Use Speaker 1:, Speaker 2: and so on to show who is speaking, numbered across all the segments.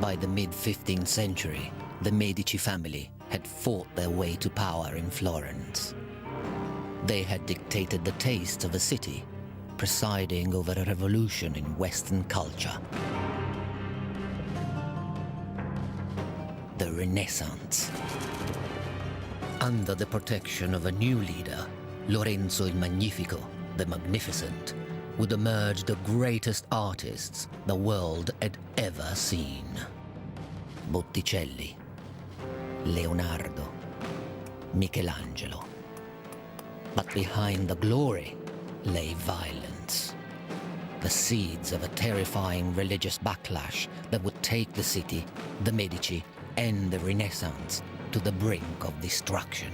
Speaker 1: By the mid-15th century, the Medici family had fought their way to power in Florence. They had dictated the taste of a city, presiding over a revolution in Western culture. The Renaissance. Under the protection of a new leader, Lorenzo il Magnifico, the Magnificent, would emerge the greatest artists the world had ever seen. Botticelli, Leonardo, Michelangelo. But behind the glory lay violence. The seeds of a terrifying religious backlash that would take the city, the Medici, and the Renaissance to the brink of destruction.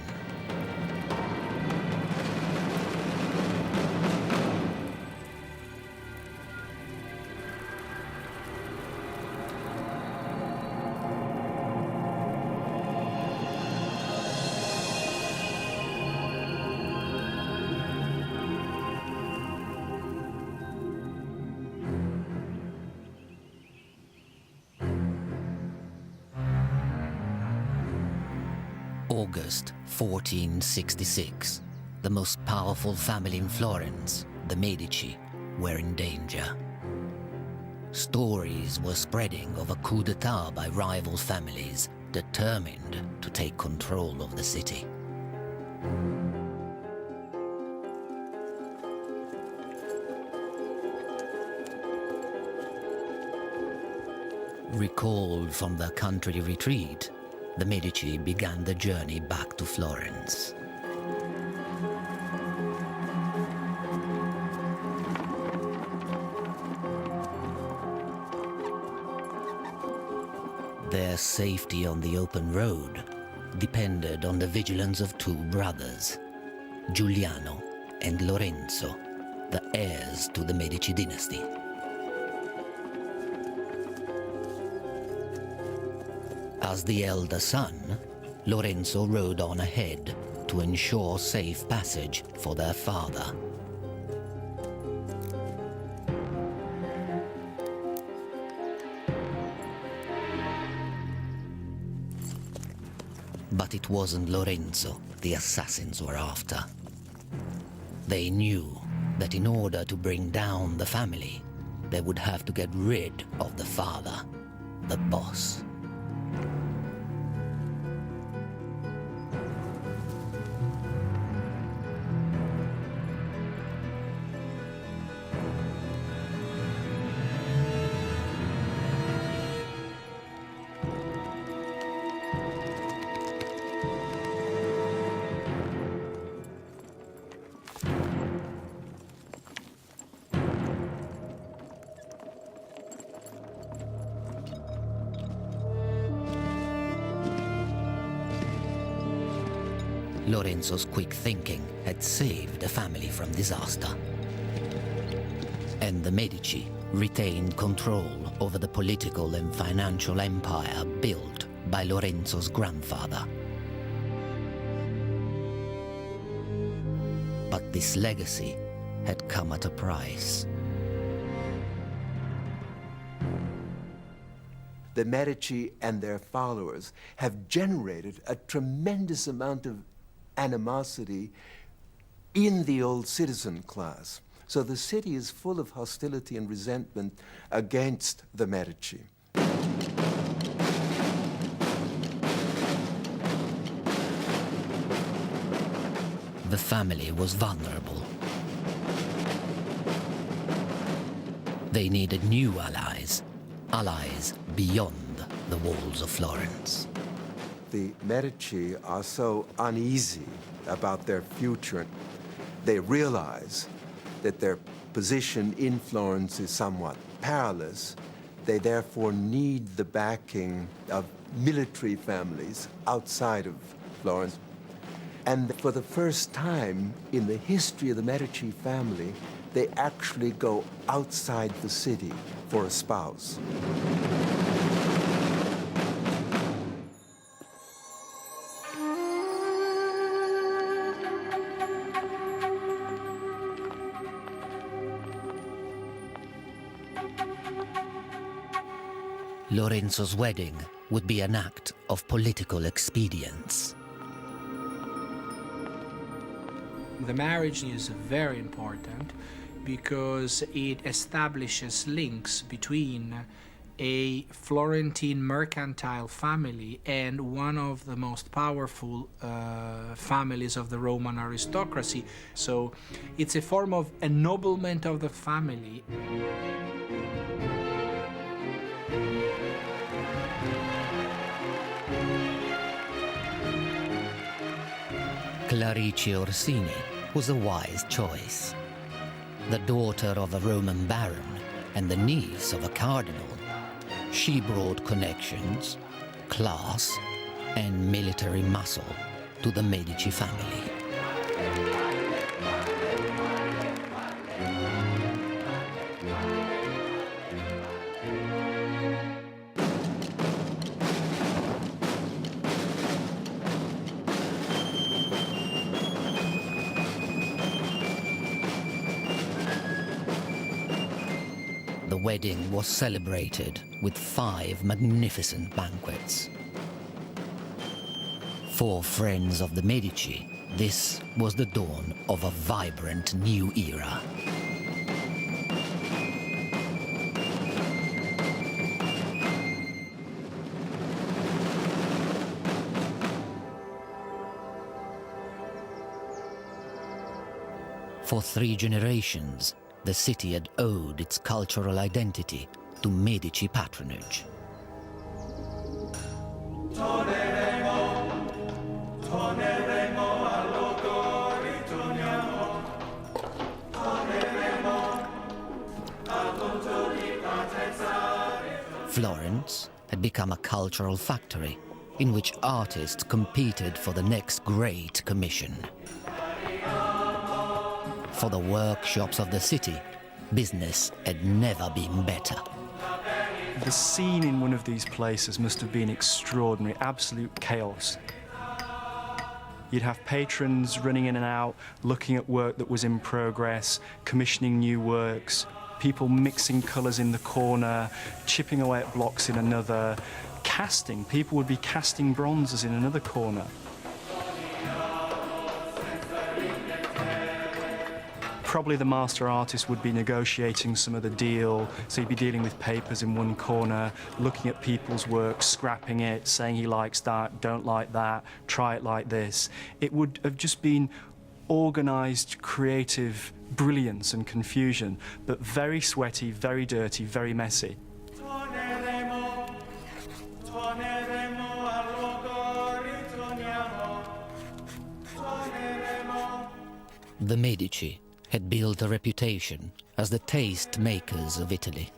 Speaker 1: August 1466, the most powerful family in Florence, the Medici, were in danger. Stories were spreading of a coup d'etat by rival families determined to take control of the city. Recalled from their country retreat, the Medici began the journey back to Florence. Their safety on the open road depended on the vigilance of two brothers, Giuliano and Lorenzo, the heirs to the Medici dynasty. As the elder son, Lorenzo rode on ahead to ensure safe passage for their father. But it wasn't Lorenzo the assassins were after. They knew that in order to bring down the family, they would have to get rid of the father, the boss. Lorenzo's quick thinking had saved the family from disaster. And the Medici retained control over the political and financial empire built by Lorenzo's grandfather. But this legacy had come at a price.
Speaker 2: The Medici and their followers have generated a tremendous amount of animosity in the old citizen class. So the city is full of hostility and resentment against the Medici.
Speaker 1: The family was vulnerable. They needed new allies, allies beyond the walls of Florence.
Speaker 2: The Medici are so uneasy about their future. They realize that their position in Florence is somewhat perilous. They therefore need the backing of military families outside of Florence. And for the first time in the history of the Medici family, they actually go outside the city for a spouse.
Speaker 1: Lorenzo's wedding would be an act of political expedience.
Speaker 3: The marriage is very important because it establishes links between a Florentine mercantile family and one of the most powerful families of the Roman aristocracy. So it's a form of ennoblement of the family.
Speaker 1: Clarice Orsini was a wise choice. The daughter of a Roman baron and the niece of a cardinal, she brought connections, class, and military muscle to the Medici family. The wedding was celebrated with 5 magnificent banquets. For friends of the Medici, this was the dawn of a vibrant new era. For 3 generations, the city had owed its cultural identity to Medici patronage. Florence had become a cultural factory in which artists competed for the next great commission. For the workshops of the city, business had never been better.
Speaker 4: The scene in one of these places must have been extraordinary, absolute chaos. You'd have patrons running in and out, looking at work that was in progress, commissioning new works, people mixing colours in the corner, chipping away at blocks in another, casting. People would be casting bronzes in another corner. Probably the master artist would be negotiating some of the deal, so he'd be dealing with papers in one corner, looking at people's work, scrapping it, saying he likes that, don't like that, try it like this. It would have just been organised, creative brilliance and confusion, but very sweaty, very dirty, very messy.
Speaker 1: The Medici had built a reputation as the taste makers of Italy.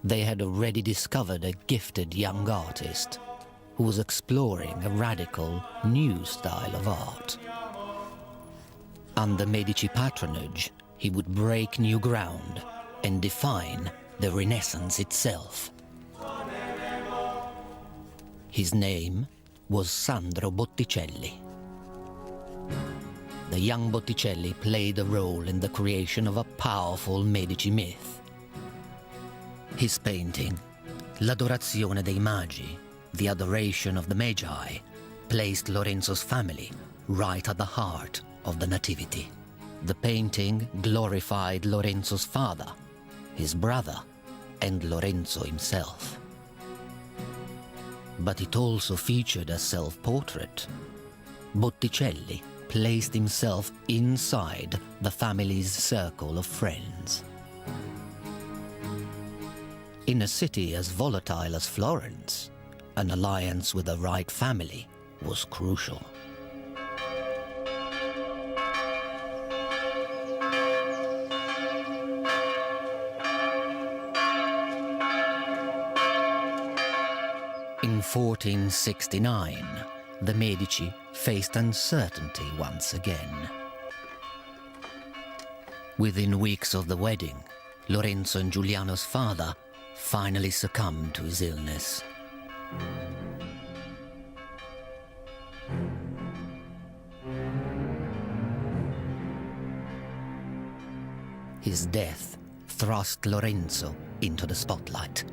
Speaker 1: They had already discovered a gifted young artist who was exploring a radical new style of art. Under Medici patronage, he would break new ground and define the Renaissance itself. His name was Sandro Botticelli. The young Botticelli played a role in the creation of a powerful Medici myth. His painting, L'Adorazione dei Magi, the Adoration of the Magi, placed Lorenzo's family right at the heart of the Nativity. The painting glorified Lorenzo's father, his brother, and Lorenzo himself. But it also featured a self-portrait. Botticelli placed himself inside the family's circle of friends. In a city as volatile as Florence, an alliance with the right family was crucial. In 1469, the Medici faced uncertainty once again. Within weeks of the wedding, Lorenzo and Giuliano's father finally succumbed to his illness. His death thrust Lorenzo into the spotlight,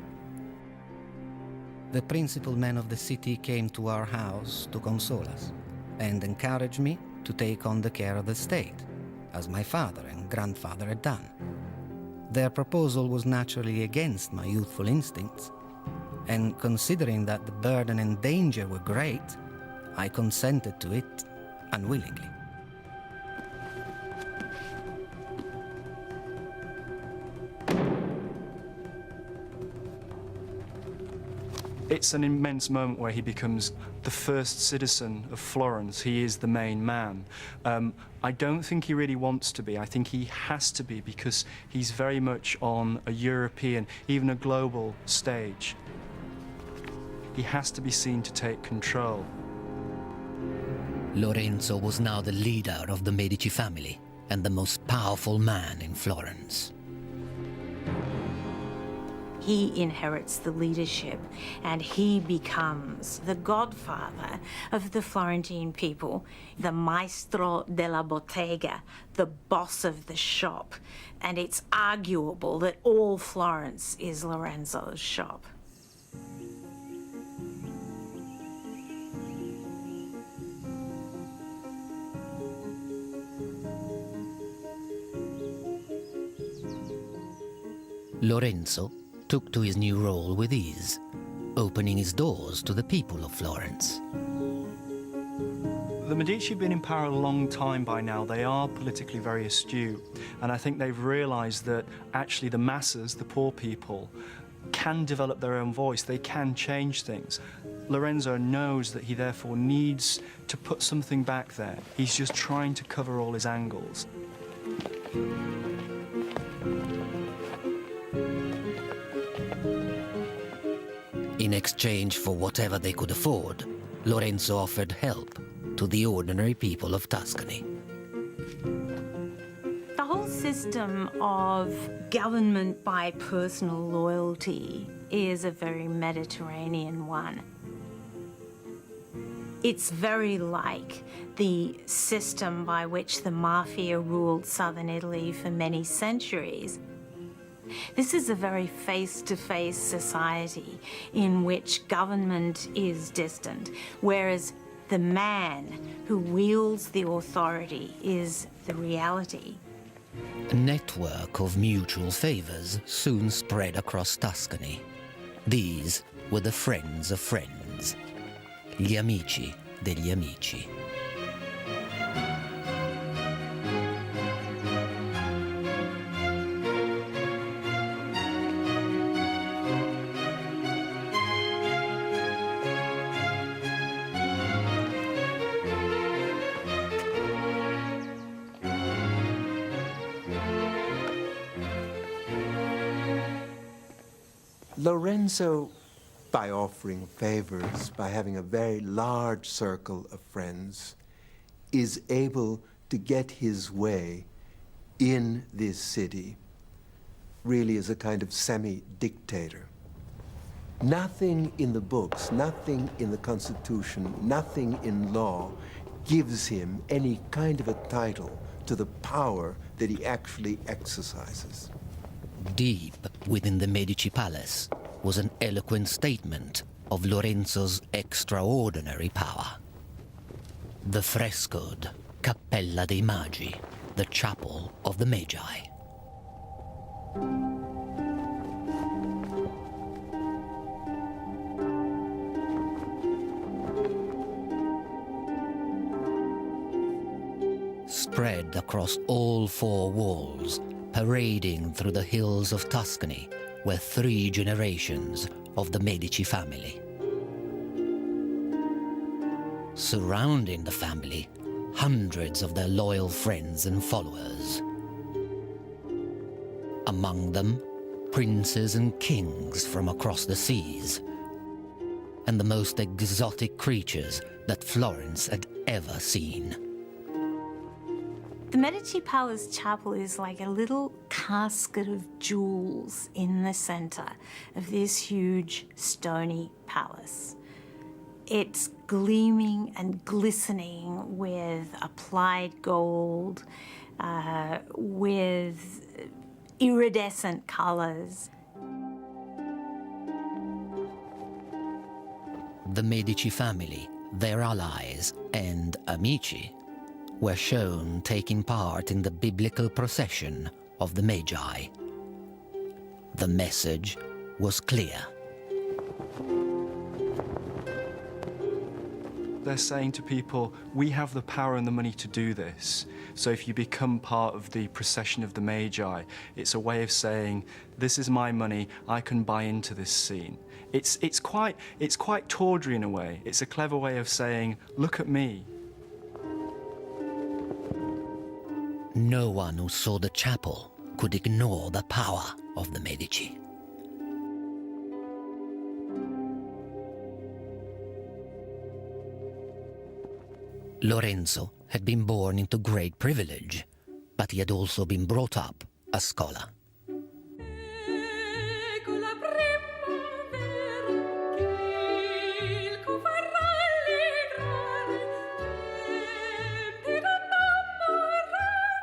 Speaker 1: the principal men of the city came to our house to console us and encourage me to take on the care of the state, as my father and grandfather had done. Their proposal was naturally against my youthful instincts, and considering that the burden and danger were great, I consented to it unwillingly.
Speaker 4: It's an immense moment where he becomes the first citizen of Florence. He is the main man. I don't think he really wants to be. I think he has to be because he's very much on a European, even a global stage. He has to be seen to take control.
Speaker 1: Lorenzo was now the leader of the Medici family and the most powerful man in Florence.
Speaker 5: He inherits the leadership and he becomes the godfather of the Florentine people, the maestro della bottega, the boss of the shop. And it's arguable that all Florence is Lorenzo's shop.
Speaker 1: Lorenzo took to his new role with ease, opening his doors to the people of Florence.
Speaker 4: The Medici have been in power a long time by now. They are politically very astute, and I think they've realized that actually the masses, the poor people, can develop their own voice. They can change things. Lorenzo knows that he therefore needs to put something back there. He's just trying to cover all his angles.
Speaker 1: In exchange for whatever they could afford, Lorenzo offered help to the ordinary people of Tuscany.
Speaker 5: The whole system of government by personal loyalty is a very Mediterranean one. It's very like the system by which the mafia ruled southern Italy for many centuries. This is a very face-to-face society in which government is distant, whereas the man who wields the authority is the reality.
Speaker 1: A network of mutual favors soon spread across Tuscany. These were the friends of friends, gli amici degli amici.
Speaker 2: Lorenzo, by offering favors, by having a very large circle of friends, is able to get his way in this city, really as a kind of semi-dictator. Nothing in the books, nothing in the Constitution, nothing in law gives him any kind of a title to the power that he actually exercises.
Speaker 1: Deep within the Medici palace was an eloquent statement of Lorenzo's extraordinary power. The frescoed Cappella dei Magi, the Chapel of the Magi. Spread across all four walls, parading through the hills of Tuscany, were 3 generations of the Medici family. Surrounding the family, hundreds of their loyal friends and followers. Among them, princes and kings from across the seas, and the most exotic creatures that Florence had ever seen.
Speaker 5: The Medici Palace Chapel is like a little casket of jewels in the center of this huge stony palace. It's gleaming and glistening with applied gold, with iridescent colors.
Speaker 1: The Medici family, their allies, and amici were shown taking part in the biblical procession of the Magi. The message was clear.
Speaker 4: They're saying to people, we have the power and the money to do this. So if you become part of the procession of the Magi, it's a way of saying, this is my money, I can buy into this scene. It's quite tawdry in a way. It's a clever way of saying, look at me.
Speaker 1: No one who saw the chapel could ignore the power of the Medici. Lorenzo had been born into great privilege, but he had also been brought up a scholar.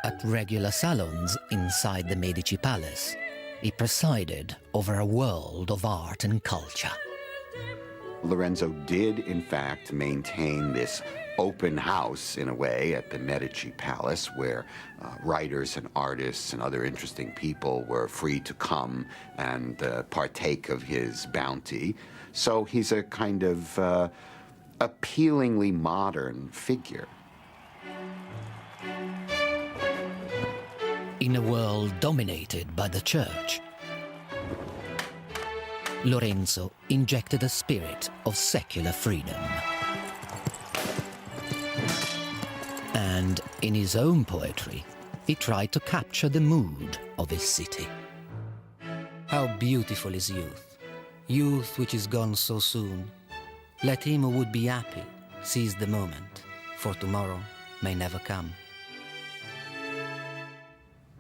Speaker 1: At regular salons inside the Medici Palace, he presided over a world of art and culture.
Speaker 6: Lorenzo did, in fact, maintain this open house, in a way, at the Medici Palace, where writers and artists and other interesting people were free to come and partake of his bounty. So he's a kind of appealingly modern figure.
Speaker 1: In a world dominated by the church, Lorenzo injected a spirit of secular freedom. And in his own poetry, he tried to capture the mood of his city. How beautiful is youth, youth which is gone so soon. Let him who would be happy seize the moment, for tomorrow may never come.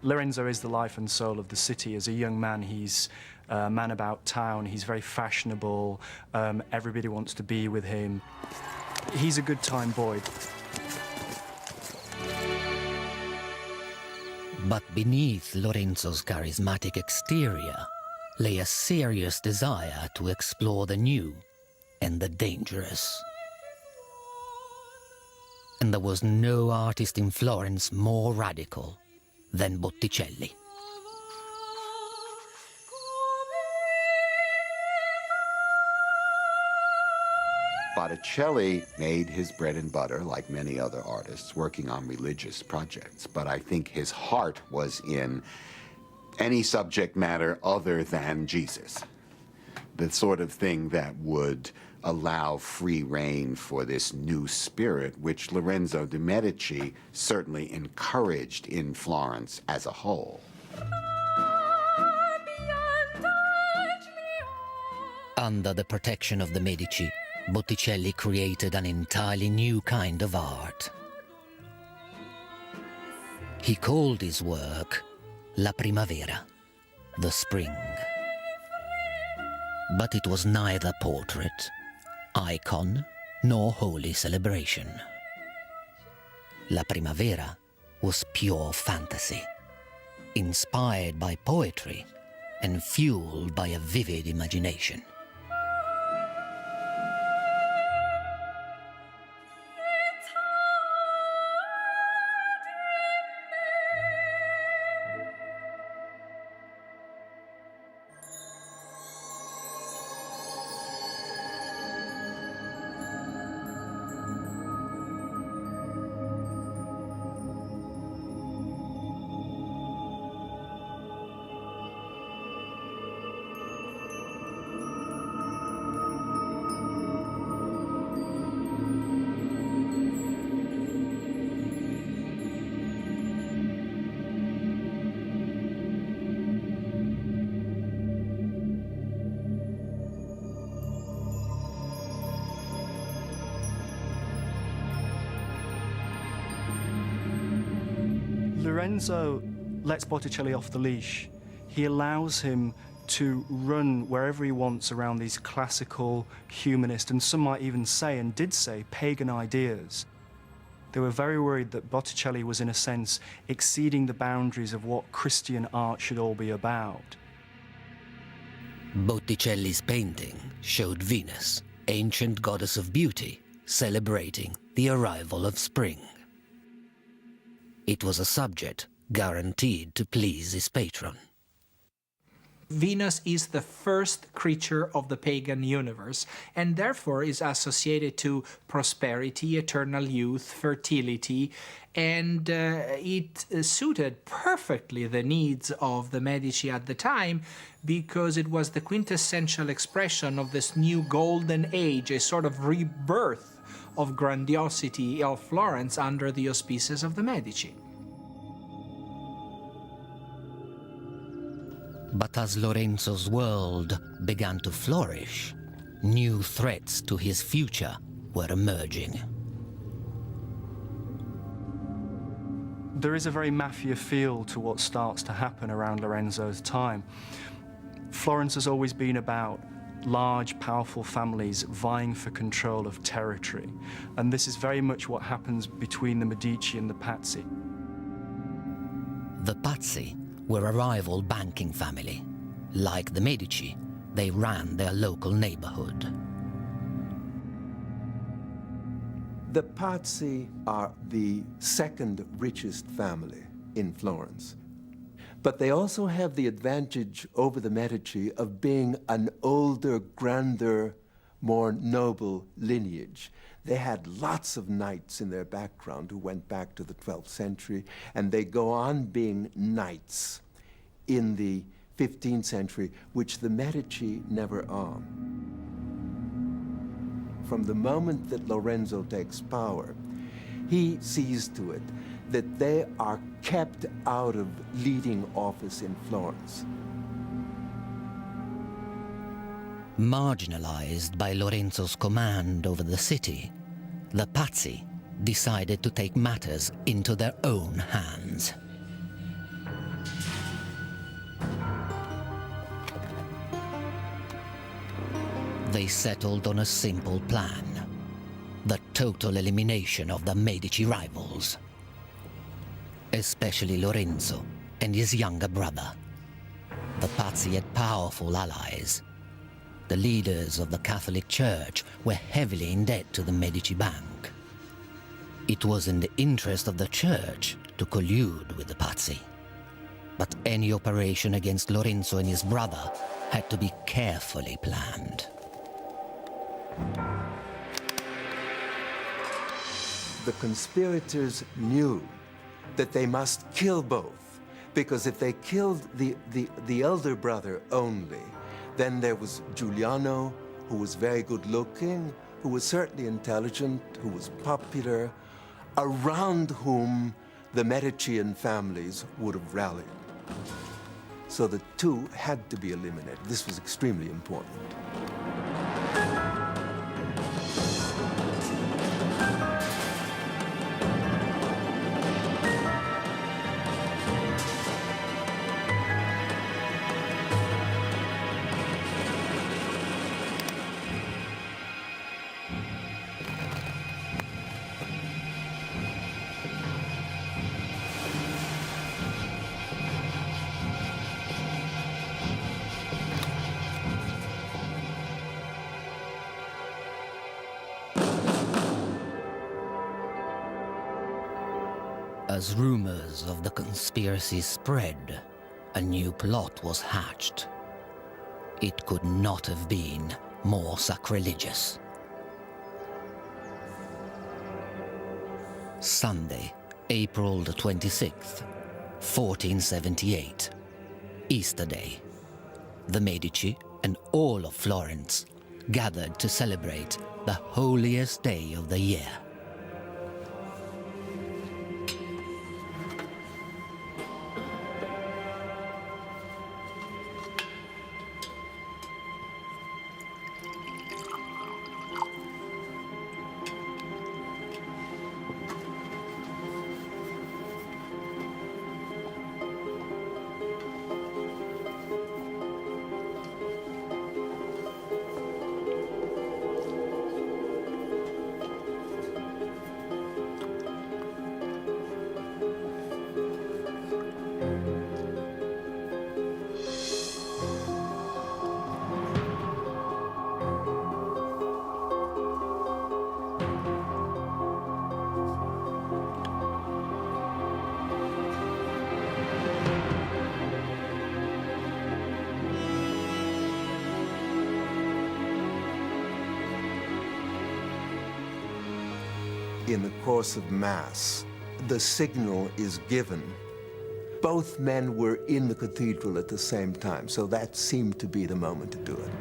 Speaker 4: Lorenzo is the life and soul of the city. As a young man, he's a man about town, he's very fashionable, everybody wants to be with him. He's a good time boy.
Speaker 1: But beneath Lorenzo's charismatic exterior lay a serious desire to explore the new and the dangerous. And there was no artist in Florence more radical than Botticelli.
Speaker 6: Botticelli made his bread and butter, like many other artists, working on religious projects. But I think his heart was in any subject matter other than Jesus. The sort of thing that would allow free rein for this new spirit, which Lorenzo de' Medici certainly encouraged in Florence as a whole.
Speaker 1: Under the protection of the Medici, Botticelli created an entirely new kind of art. He called his work La Primavera, the spring. But it was neither portrait, icon, nor holy celebration. La Primavera was pure fantasy, inspired by poetry and fueled by a vivid imagination.
Speaker 4: Lorenzo lets Botticelli off the leash. He allows him to run wherever he wants around these classical, humanist, and some might even say, and did say, pagan ideas. They were very worried that Botticelli was, in a sense, exceeding the boundaries of what Christian art should all be about.
Speaker 1: Botticelli's painting showed Venus, ancient goddess of beauty, celebrating the arrival of spring. It was a subject guaranteed to please his patron.
Speaker 3: Venus is the first creature of the pagan universe and therefore is associated to prosperity, eternal youth, fertility, and it suited perfectly the needs of the Medici at the time because it was the quintessential expression of this new golden age, a sort of rebirth of grandiosity of Florence under the auspices of the Medici.
Speaker 1: But as Lorenzo's world began to flourish, new threats to his future were emerging.
Speaker 4: There is a very mafia feel to what starts to happen around Lorenzo's time. Florence has always been about large, powerful families vying for control of territory, and this is very much what happens between the Medici and the Pazzi.
Speaker 1: The Pazzi were a rival banking family. Like the Medici, they ran their local neighborhood.
Speaker 2: The Pazzi are the second richest family in Florence. But they also have the advantage over the Medici of being an older, grander, more noble lineage. They had lots of knights in their background who went back to the 12th century, and they go on being knights in the 15th century, which the Medici never are. From the moment that Lorenzo takes power, he sees to it that they are kept out of leading office in Florence.
Speaker 1: Marginalized by Lorenzo's command over the city, the Pazzi decided to take matters into their own hands. They settled on a simple plan: the total elimination of the Medici rivals, especially Lorenzo and his younger brother. The Pazzi had powerful allies. The leaders of the Catholic Church were heavily in debt to the Medici Bank. It was in the interest of the Church to collude with the Pazzi. But any operation against Lorenzo and his brother had to be carefully planned.
Speaker 2: The conspirators knew that they must kill both, because if they killed the elder brother only, then there was Giuliano, who was very good looking, who was certainly intelligent, who was popular, around whom the Medici families would have rallied. So the two had to be eliminated. This was extremely important.
Speaker 1: As rumors of the conspiracy spread, a new plot was hatched. It could not have been more sacrilegious. Sunday, April the 26th, 1478, Easter Day. The Medici and all of Florence gathered to celebrate the holiest day of the year.
Speaker 2: in the course of Mass, the signal is given. Both men were in the cathedral at the same time, so that seemed to be the moment to do it.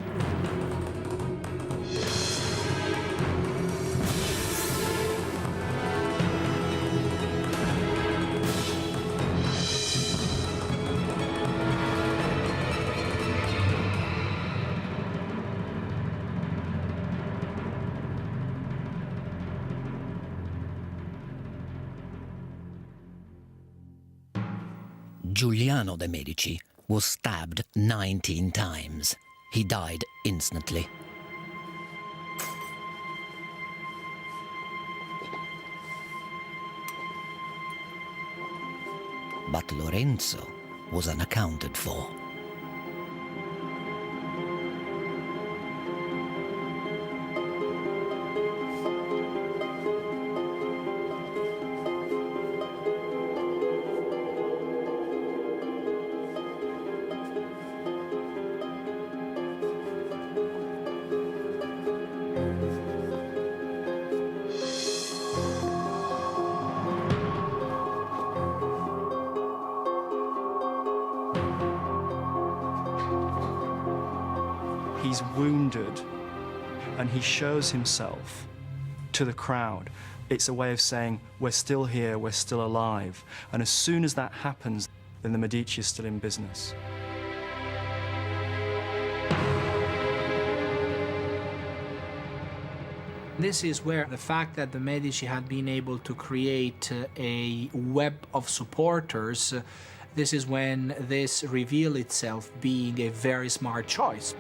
Speaker 1: Giuliano de' Medici was stabbed 19 times. He died instantly. But Lorenzo was unaccounted for.
Speaker 4: He's wounded and he shows himself to the crowd. It's a way of saying, we're still here, we're still alive. And as soon as that happens, then the Medici is still in business.
Speaker 3: This is where the fact that the Medici had been able to create a web of supporters, this is when this revealed itself being a very smart choice.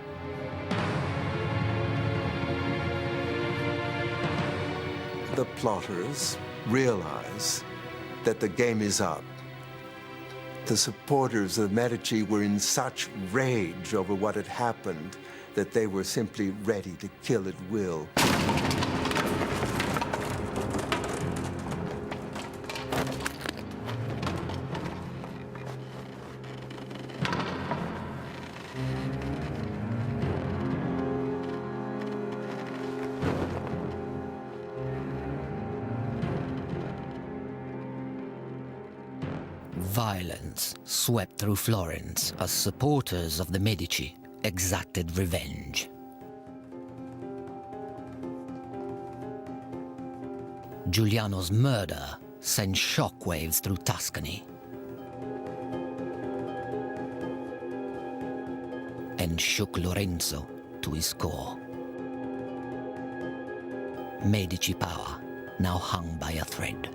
Speaker 2: The plotters realize that the game is up. The supporters of Medici were in such rage over what had happened that they were simply ready to kill at will.
Speaker 1: Violence swept through Florence as supporters of the Medici exacted revenge. Giuliano's murder sent shockwaves through Tuscany and shook Lorenzo to his core. Medici power now hung by a thread.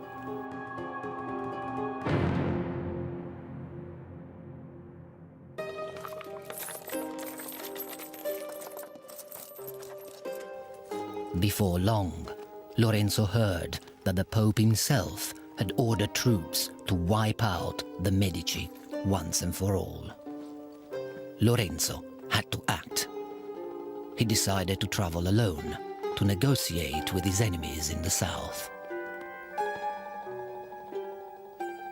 Speaker 1: Before long, Lorenzo heard that the Pope himself had ordered troops to wipe out the Medici once and for all. Lorenzo had to act. He decided to travel alone to negotiate with his enemies in the south.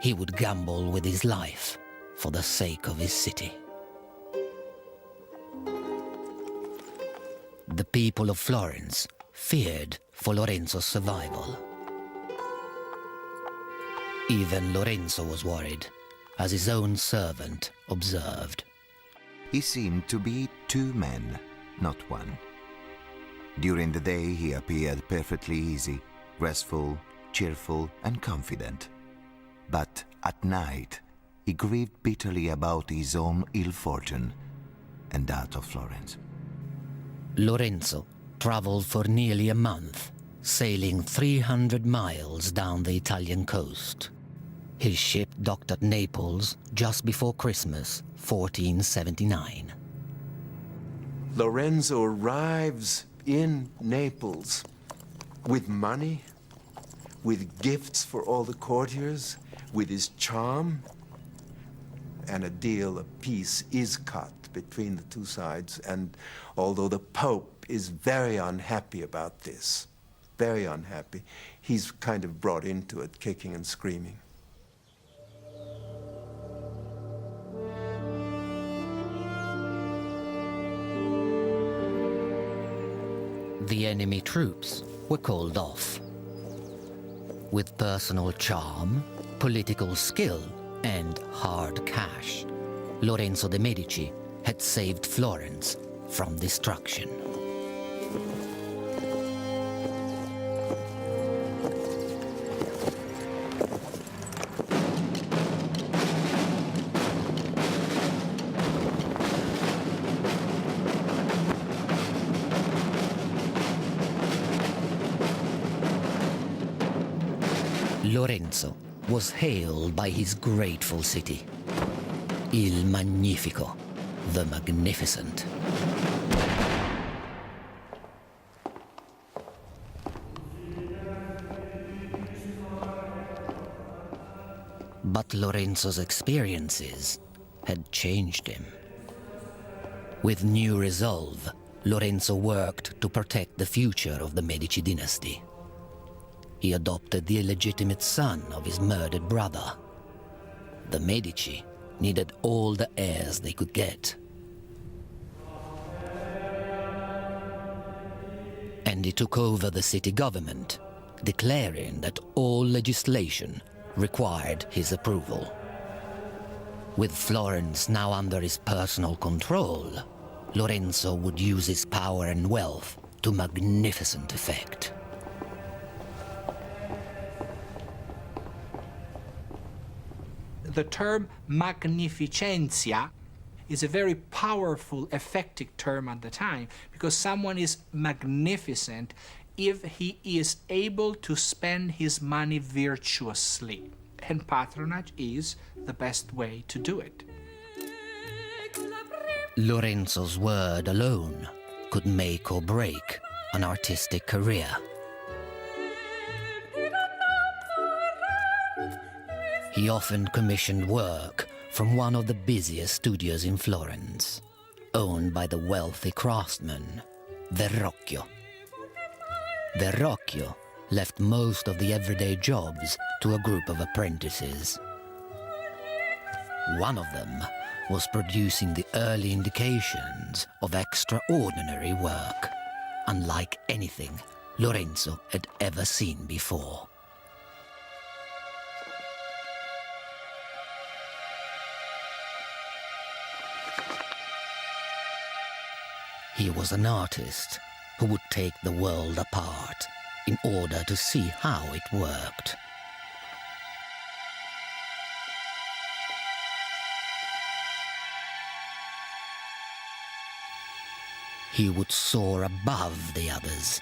Speaker 1: He would gamble with his life for the sake of his city. The people of Florence feared for Lorenzo's survival. Even Lorenzo was worried, as his own servant observed.
Speaker 7: He seemed to be two men, not one. During the day he appeared perfectly easy, restful, cheerful, and confident. But at night he grieved bitterly about his own ill fortune and that of Florence.
Speaker 1: Lorenzo traveled for nearly a month, sailing 300 miles down the Italian coast. His ship docked at Naples just before Christmas, 1479.
Speaker 2: Lorenzo arrives in Naples with money, with gifts for all the courtiers, with his charm, and a deal of peace is cut between the two sides. And although the Pope is very unhappy about this, very unhappy, he's kind of brought into it, kicking and screaming.
Speaker 1: The enemy troops were called off. With personal charm, political skill, and hard cash, Lorenzo de' Medici had saved Florence from destruction. Lorenzo was hailed by his grateful city, Il Magnifico, the Magnificent. But Lorenzo's experiences had changed him. With new resolve, Lorenzo worked to protect the future of the Medici dynasty. He adopted the illegitimate son of his murdered brother. The Medici needed all the heirs they could get. And he took over the city government, declaring that all legislation required his approval. With Florence now under his personal control, Lorenzo would use his power and wealth to magnificent effect.
Speaker 3: The term magnificentia is a very powerful, effective term at the time, because someone is magnificent if he is able to spend his money virtuously. And patronage is the best way to do it.
Speaker 1: Lorenzo's word alone could make or break an artistic career. He often commissioned work from one of the busiest studios in Florence, owned by the wealthy craftsman, Verrocchio. Verrocchio left most of the everyday jobs to a group of apprentices. One of them was producing the early indications of extraordinary work, unlike anything Lorenzo had ever seen before. He was an artist who would take the world apart in order to see how it worked. He would soar above the others.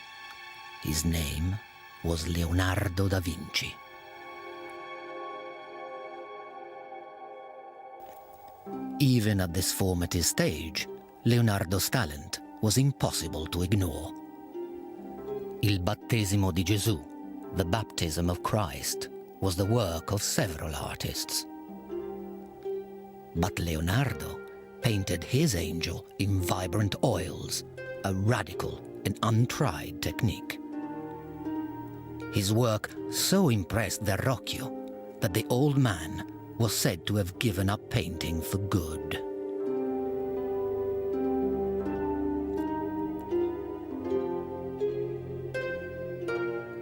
Speaker 1: His name was Leonardo da Vinci. Even at this formative stage, Leonardo's talent was impossible to ignore. Il battesimo di Gesù, the baptism of Christ, was the work of several artists. But Leonardo painted his angel in vibrant oils, a radical and untried technique. His work so impressed Verrocchio that the old man was said to have given up painting for good.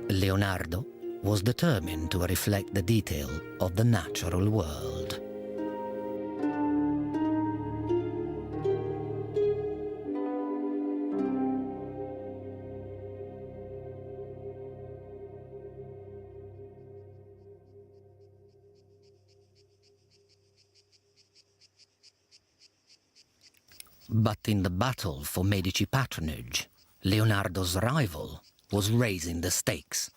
Speaker 1: Leonardo was determined to reflect the detail of the natural world. But in the battle for Medici patronage, Leonardo's rival was raising the stakes.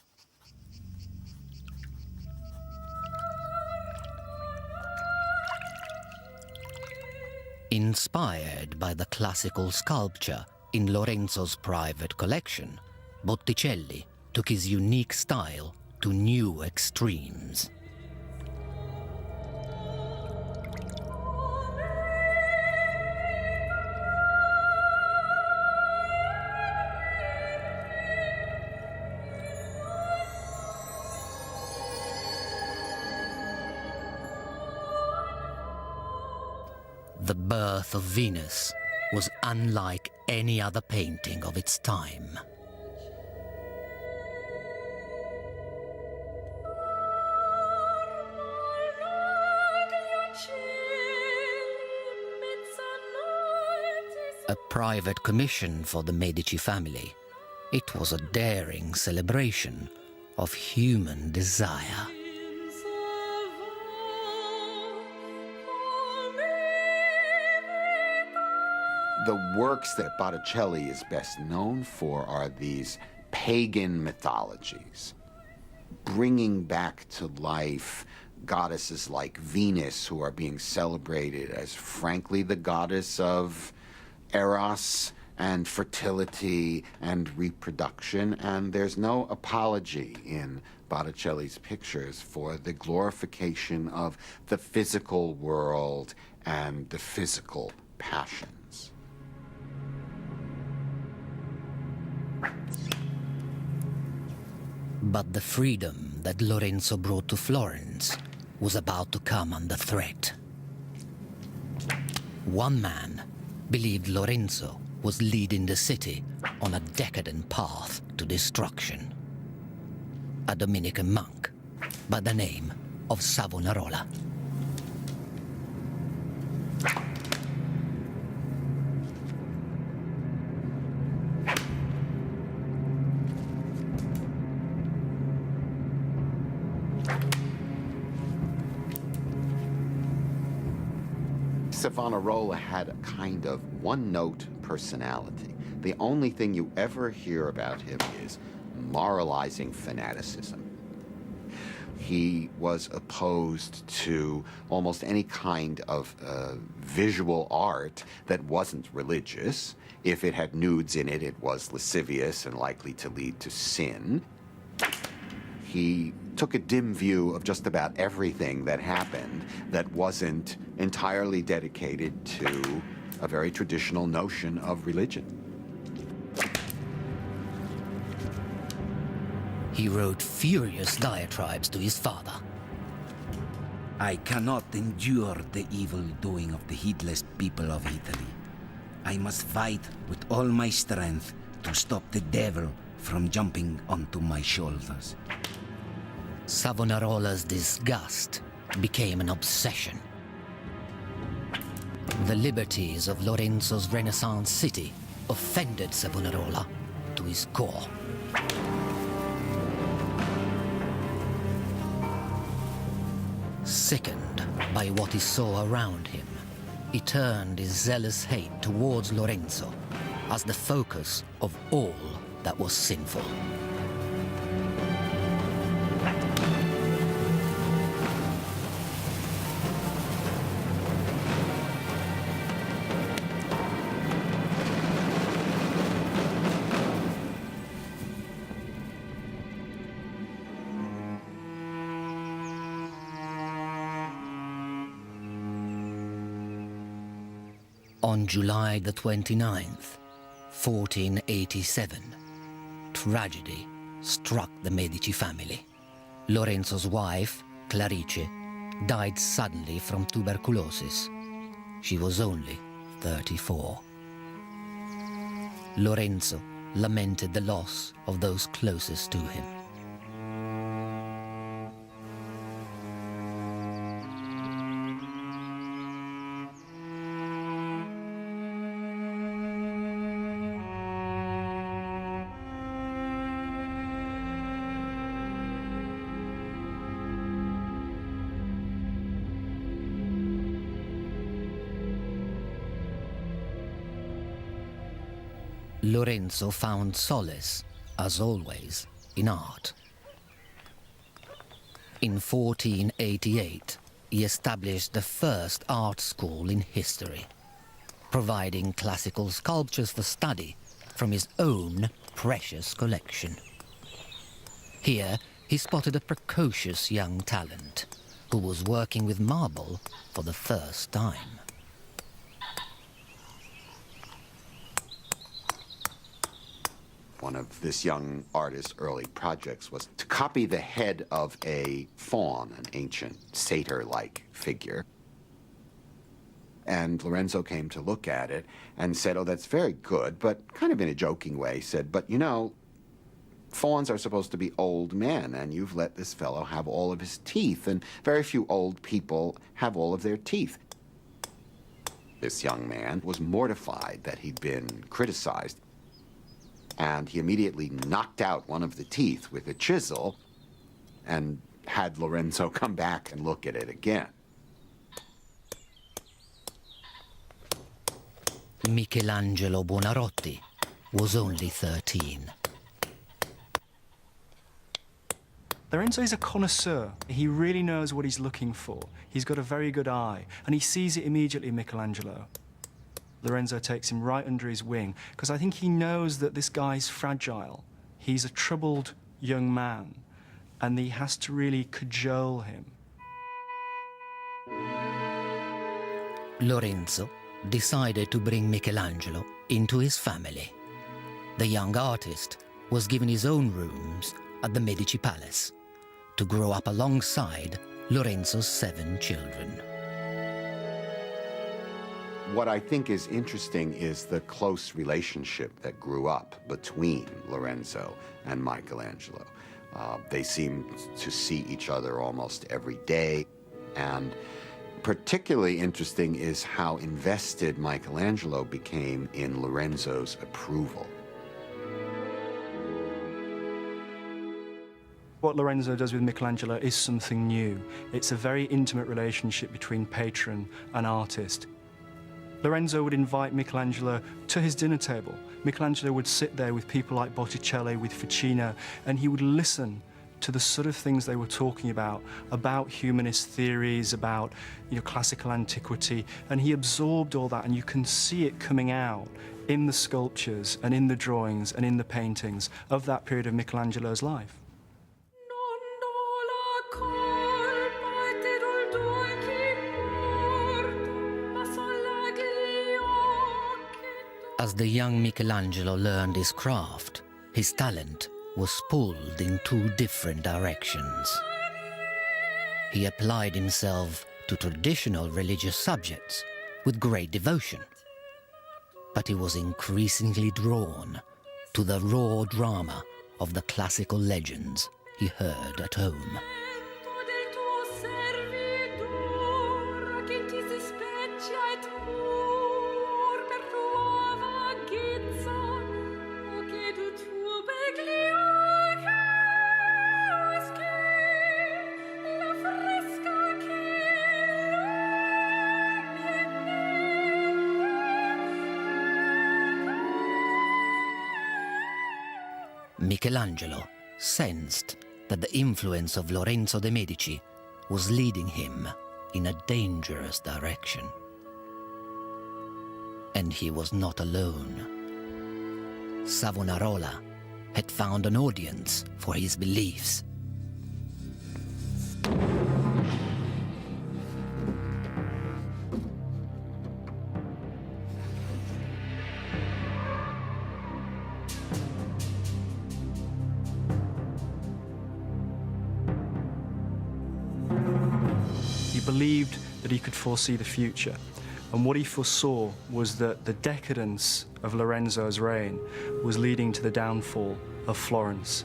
Speaker 1: Inspired by the classical sculpture in Lorenzo's private collection, Botticelli took his unique style to new extremes. The birth of Venus was unlike any other painting of its time. A private commission for the Medici family, it was a daring celebration of human desire.
Speaker 6: The works that Botticelli is best known for are these pagan mythologies, bringing back to life goddesses like Venus, who are being celebrated as, frankly, the goddess of Eros and fertility and reproduction, and there's no apology in Botticelli's pictures for the glorification of the physical world and the physical passions.
Speaker 1: But the freedom that Lorenzo brought to Florence was about to come under threat. One man believed Lorenzo was leading the city on a decadent path to destruction. A Dominican monk by the name of Savonarola.
Speaker 6: Savonarola had a kind of one-note personality. The only thing you ever hear about him is moralizing fanaticism. He was opposed to almost any kind of visual art that wasn't religious. If it had nudes in it, it was lascivious and likely to lead to sin. He took a dim view of just about everything that happened that wasn't entirely dedicated to a very traditional notion of religion.
Speaker 1: He wrote furious diatribes to his father.
Speaker 8: I cannot endure the evil doing of the heedless people of Italy. I must fight with all my strength to stop the devil from jumping onto my shoulders.
Speaker 1: Savonarola's disgust became an obsession. The liberties of Lorenzo's Renaissance city offended Savonarola to his core. Sickened by what he saw around him, he turned his zealous hate towards Lorenzo as the focus of all that was sinful. On July the 29th, 1487, tragedy struck the Medici family. Lorenzo's wife, Clarice, died suddenly from tuberculosis. She was only 34. Lorenzo lamented the loss of those closest to him. Lorenzo found solace, as always, in art. In 1488, he established the first art school in history, providing classical sculptures for study from his own precious collection. Here, he spotted a precocious young talent who was working with marble for the first time.
Speaker 6: One of this young artist's early projects was to copy the head of a faun, an ancient satyr-like figure. And Lorenzo came to look at it and said, "Oh, that's very good," but kind of in a joking way said, "But you know, fawns are supposed to be old men, and you've let this fellow have all of his teeth, and very few old people have all of their teeth." This young man was mortified that he'd been criticized, and he immediately knocked out one of the teeth with a chisel and had Lorenzo come back and look at it again.
Speaker 1: Michelangelo Buonarroti was only 13.
Speaker 4: Lorenzo is a connoisseur. He really knows what he's looking for. He's got a very good eye, and he sees it immediately in Michelangelo. Lorenzo takes him right under his wing, because I think he knows that this guy's fragile. He's a troubled young man, and he has to really cajole him.
Speaker 1: Lorenzo decided to bring Michelangelo into his family. The young artist was given his own rooms at the Medici Palace to grow up alongside Lorenzo's 7 children.
Speaker 6: What I think is interesting is the close relationship that grew up between Lorenzo and Michelangelo. They seemed to see each other almost every day, and particularly interesting is how invested Michelangelo became in Lorenzo's approval.
Speaker 4: What Lorenzo does with Michelangelo is something new. It's a very intimate relationship between patron and artist. Lorenzo would invite Michelangelo to his dinner table. Michelangelo would sit there with people like Botticelli, with Ficino, and he would listen to the sort of things they were talking about humanist theories, about classical antiquity, and he absorbed all that, and you can see it coming out in the sculptures and in the drawings and in the paintings of that period of Michelangelo's life.
Speaker 1: As the young Michelangelo learned his craft, his talent was pulled in 2 different directions. He applied himself to traditional religious subjects with great devotion, but he was increasingly drawn to the raw drama of the classical legends he heard at home. Michelangelo sensed that the influence of Lorenzo de' Medici was leading him in a dangerous direction. And he was not alone. Savonarola had found an audience for his beliefs.
Speaker 4: He believed that he could foresee the future, and what he foresaw was that the decadence of Lorenzo's reign was leading to the downfall of Florence.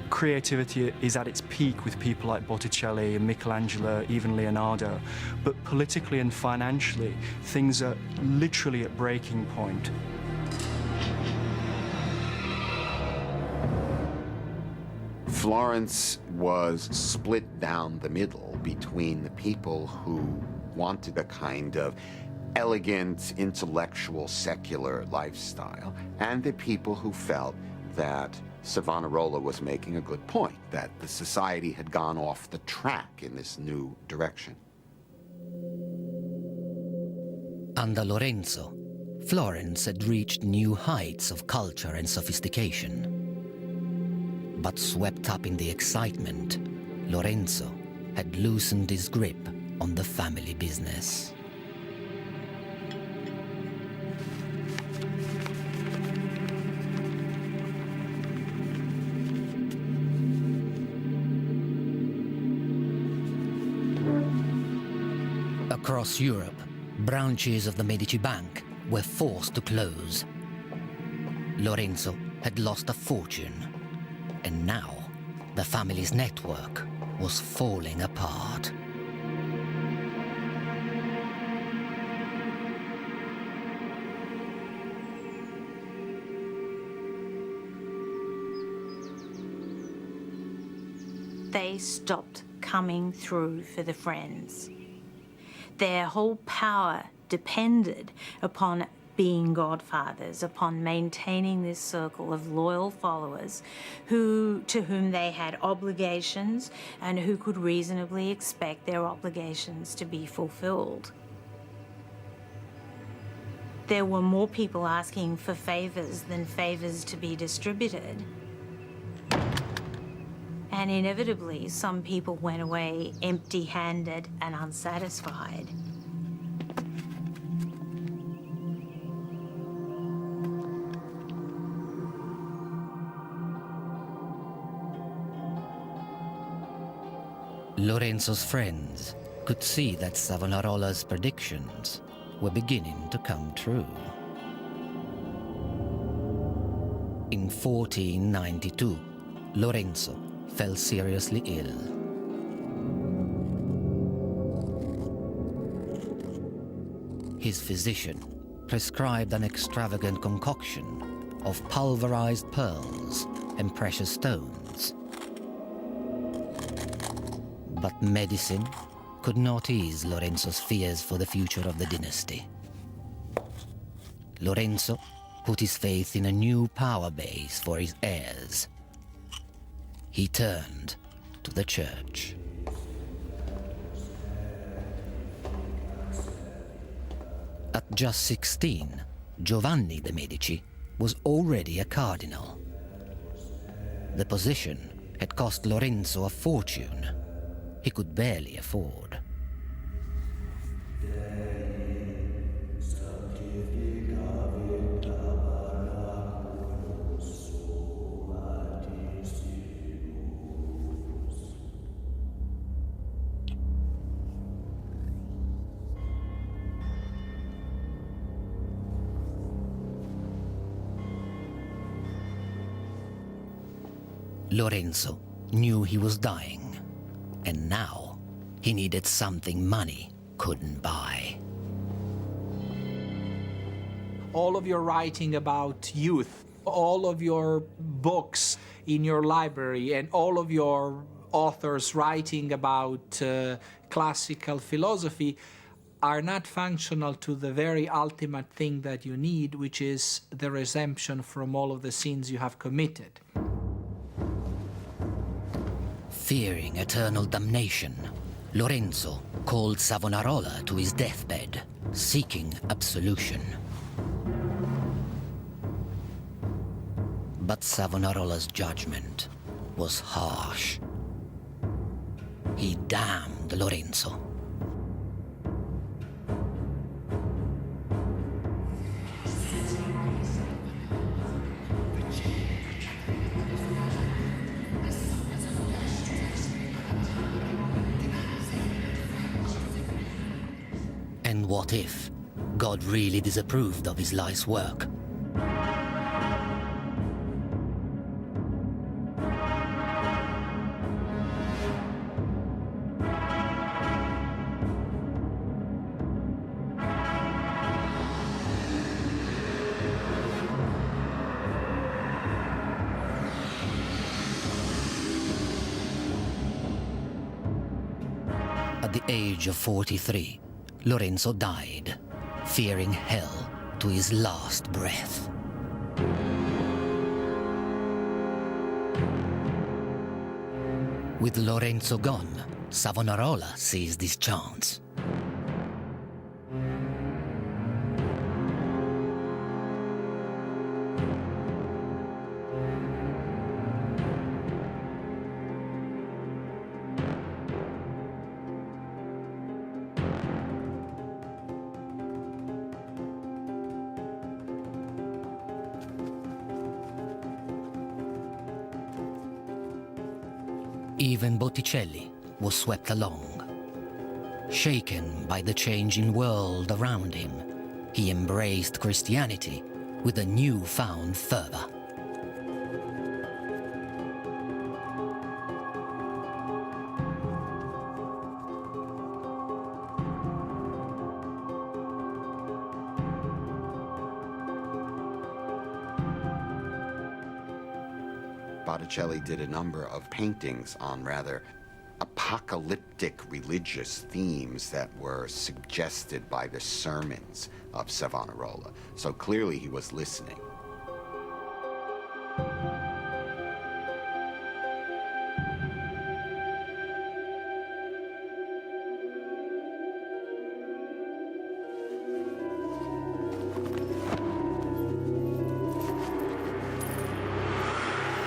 Speaker 4: Creativity is at its peak with people like Botticelli and Michelangelo, even Leonardo, but politically and financially, things are literally at breaking point.
Speaker 6: Florence was split down the middle between the people who wanted a kind of elegant, intellectual, secular lifestyle, and the people who felt that Savonarola was making a good point, that the society had gone off the track in this new direction.
Speaker 1: Under Lorenzo, Florence had reached new heights of culture and sophistication. But swept up in the excitement, Lorenzo had loosened his grip on the family business. Across Europe, branches of the Medici Bank were forced to close. Lorenzo had lost a fortune, and now the family's network was falling apart.
Speaker 5: they stopped coming through for the friends. Their whole power depended upon being godfathers, upon maintaining this circle of loyal followers to whom they had obligations and who could reasonably expect their obligations to be fulfilled. There were more people asking for favors than favors to be distributed. And inevitably, some people went away empty-handed and unsatisfied.
Speaker 1: Lorenzo's friends could see that Savonarola's predictions were beginning to come true. In 1492, Lorenzo fell seriously ill. His physician prescribed an extravagant concoction of pulverized pearls and precious stones. But medicine could not ease Lorenzo's fears for the future of the dynasty. Lorenzo put his faith in a new power base for his heirs. He turned to the church. At just 16, Giovanni de' Medici was already a cardinal. The position had cost Lorenzo a fortune he could barely afford. Lorenzo knew he was dying, and now he needed something money couldn't buy.
Speaker 3: All of your writing about youth, all of your books in your library, and all of your authors writing about classical philosophy are not functional to the very ultimate thing that you need, which is the redemption from all of the sins you have committed.
Speaker 1: Fearing eternal damnation, Lorenzo called Savonarola to his deathbed, seeking absolution. But Savonarola's judgment was harsh. He damned Lorenzo. And what if God really disapproved of his life's work? At the age of 43, Lorenzo died, fearing hell to his last breath. With Lorenzo gone, Savonarola seized his chance. Even Botticelli was swept along. Shaken by the changing world around him, he embraced Christianity with a newfound fervor.
Speaker 6: Botticelli did a number of paintings on rather apocalyptic religious themes that were suggested by the sermons of Savonarola. So clearly he was listening.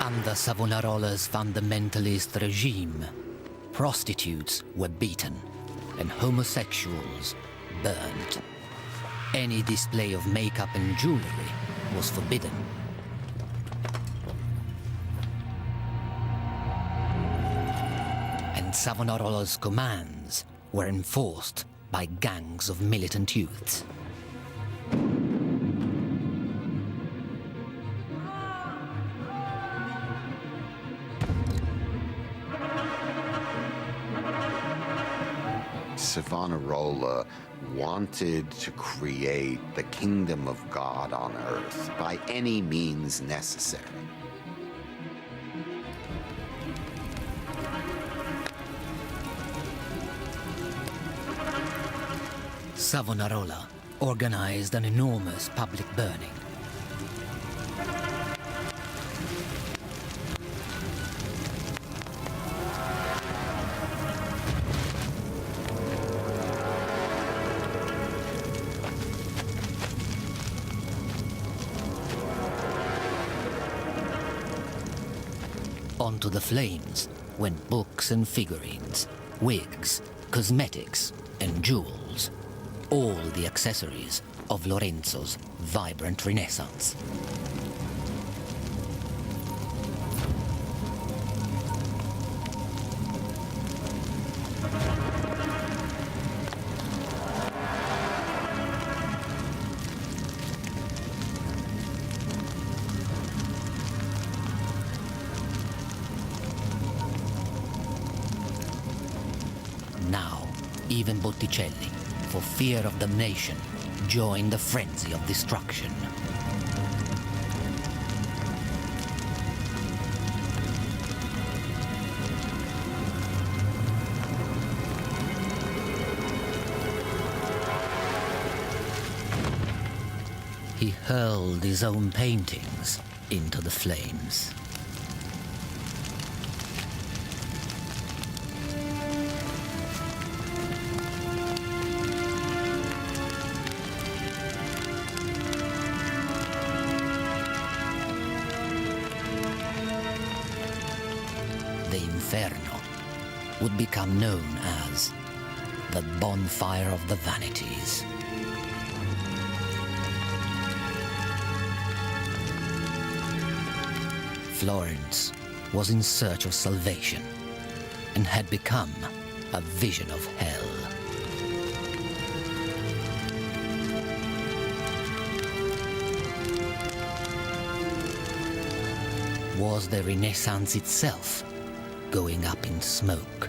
Speaker 1: Under Savonarola's fundamentalist regime, prostitutes were beaten and homosexuals burned. Any display of makeup and jewelry was forbidden. And Savonarola's commands were enforced by gangs of militant youths.
Speaker 6: Savonarola wanted to create the kingdom of God on earth by any means necessary.
Speaker 1: Savonarola organized an enormous public burning. Onto the flames went books and figurines, wigs, cosmetics, and jewels, all the accessories of Lorenzo's vibrant Renaissance. Now, even Botticelli, for fear of damnation, joined the frenzy of destruction. He hurled his own paintings into the flames. The Inferno would become known as the Bonfire of the Vanities. Florence was in search of salvation and had become a vision of hell. Was the Renaissance itself going up in smoke?